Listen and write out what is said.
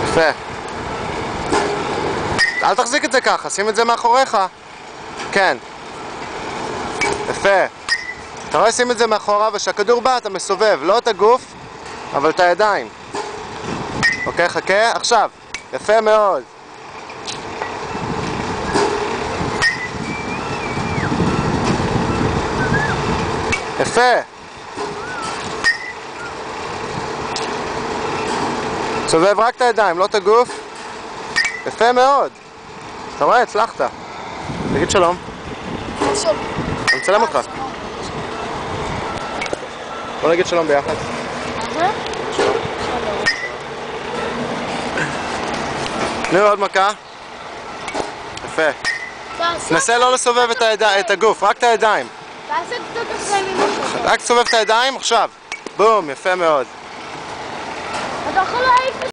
יפה. אל תחזיק את זה ככה, שים את זה מאחוריך. כן. יפה. אתה רואה, שים את זה מאחורה, ושהכדור בא אתה מסובב, לא את הגוף, אבל את הידיים. אוקיי, חכה, עכשיו. יפה מאוד. יפה. סובב רק את הידיים, לא את הגוף. יפה מאוד. אתה רואה, הצלחת. תגיד שלום. שלום. אני מצלם אותך. בוא נגיד שלום ביחד. שלום. תנו עוד מכה. יפה. נסה לא לסובב את הגוף, רק את הידיים. תעשה קצת אחרי ממך. רק תסובב את הידיים, עכשיו. בום, יפה מאוד. אתה יכול להעיף